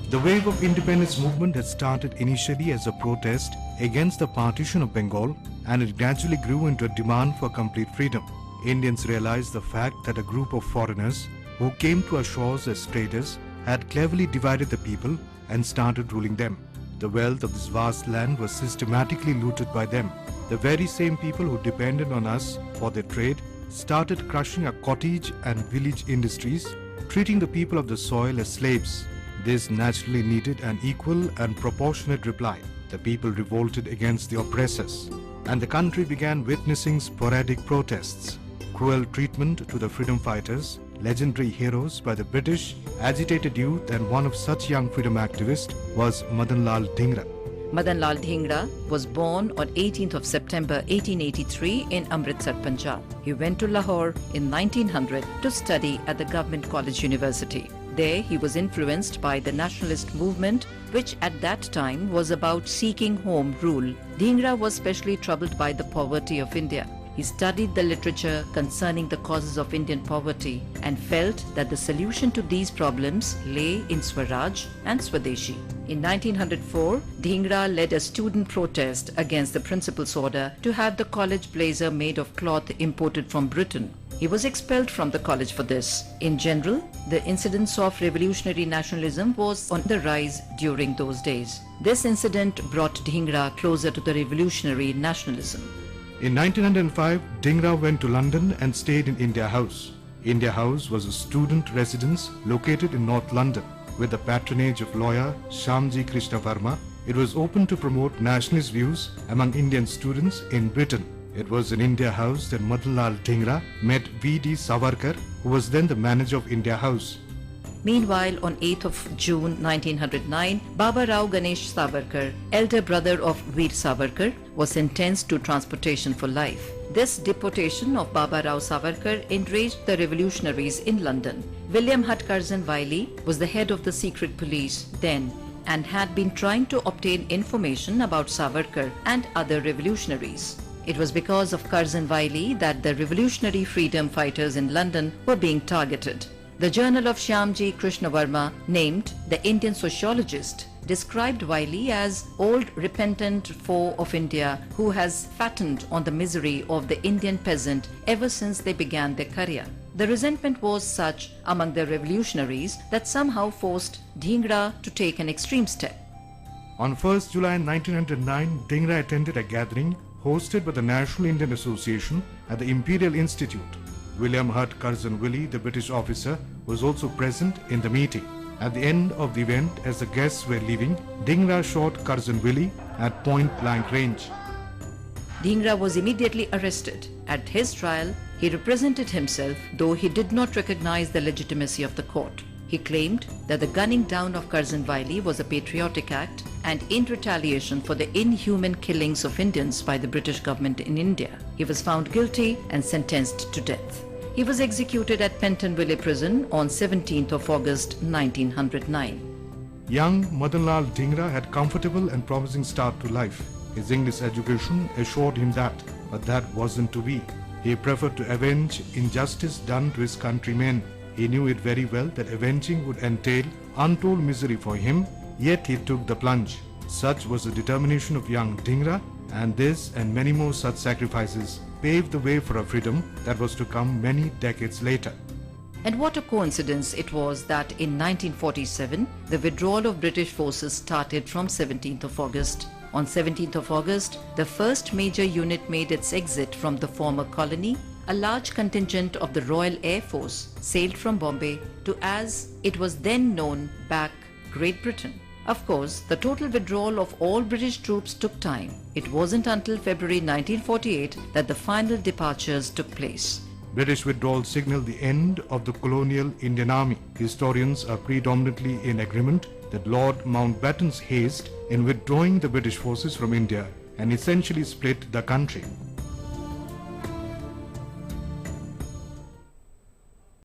The wave of independence movement had started initially as a protest against the partition of Bengal, and it gradually grew into a demand for complete freedom. Indians realized the fact that a group of foreigners who came to our shores as traders had cleverly divided the people and started ruling them. The wealth of this vast land was systematically looted by them. The very same people who depended on us for their trade started crushing our cottage and village industries, treating the people of the soil as slaves. This naturally needed an equal and proportionate reply. The people revolted against the oppressors, and the country began witnessing sporadic protests. Cruel treatment to the freedom fighters, legendary heroes by the British, agitated youth, and one of such young freedom activists was Madan Lal Dhingra. Madan Lal Dhingra was born on 18th of September 1883 in Amritsar, Punjab. He went to Lahore in 1900 to study at the Government College University. There he was influenced by the nationalist movement, which at that time was about seeking home rule. Dhingra was specially troubled by the poverty of India. He studied the literature concerning the causes of Indian poverty and felt that the solution to these problems lay in Swaraj and Swadeshi. In 1904, Dhingra led a student protest against the principal's order to have the college blazer made of cloth imported from Britain. He was expelled from the college for this. In general, the incidence of revolutionary nationalism was on the rise during those days. This incident brought Dhingra closer to the revolutionary nationalism. In 1905, Dhingra went to London and stayed in India House. India House was a student residence located in North London. With the patronage of lawyer Shyamji Krishna Varma, it was open to promote nationalist views among Indian students in Britain. It was in India House that Madan Lal Dhingra met V.D. Savarkar, who was then the manager of India House. Meanwhile, on 8th of June 1909, Baba Rao Ganesh Savarkar, elder brother of Veer Savarkar, was sentenced to transportation for life. This deportation of Baba Rao Savarkar enraged the revolutionaries in London. William Hutt Curzon Wiley was the head of the secret police then and had been trying to obtain information about Savarkar and other revolutionaries. It was because of Curzon Wiley that the revolutionary freedom fighters in London were being targeted. The journal of Shyamji Krishna Varma, named The Indian Sociologist, described Wiley as old repentant foe of India who has fattened on the misery of the Indian peasant ever since they began their career. The resentment was such among the revolutionaries that somehow forced Dhingra to take an extreme step. On 1st July 1909, Dhingra attended a gathering hosted by the National Indian Association at the Imperial Institute. William Hutt Curzon Wiley, the British officer, was also present in the meeting. At the end of the event, as the guests were leaving, Dhingra shot Curzon Wiley at point-blank range. Dhingra was immediately arrested. At his trial, he represented himself, though he did not recognize the legitimacy of the court. He claimed that the gunning down of Curzon Wiley was a patriotic act and in retaliation for the inhuman killings of Indians by the British government in India. He was found guilty and sentenced to death. He was executed at Pentonville Prison on 17th of August 1909. Young Madan Lal Dhingra had a comfortable and promising start to life. His English education assured him that, but that wasn't to be. He preferred to avenge injustice done to his countrymen. He knew it very well that avenging would entail untold misery for him, yet he took the plunge. Such was the determination of young Dhingra, and this and many more such sacrifices paved the way for a freedom that was to come many decades later. And what a coincidence it was that in 1947, the withdrawal of British forces started from 17th of August. On 17th of August, the first major unit made its exit from the former colony. A large contingent of the Royal Air Force sailed from Bombay to, as it was then known, back Great Britain. Of course, the total withdrawal of all British troops took time. It wasn't until February 1948 that the final departures took place. British withdrawal signaled the end of the colonial Indian Army. Historians are predominantly in agreement that Lord Mountbatten's haste in withdrawing the British forces from India and essentially split the country.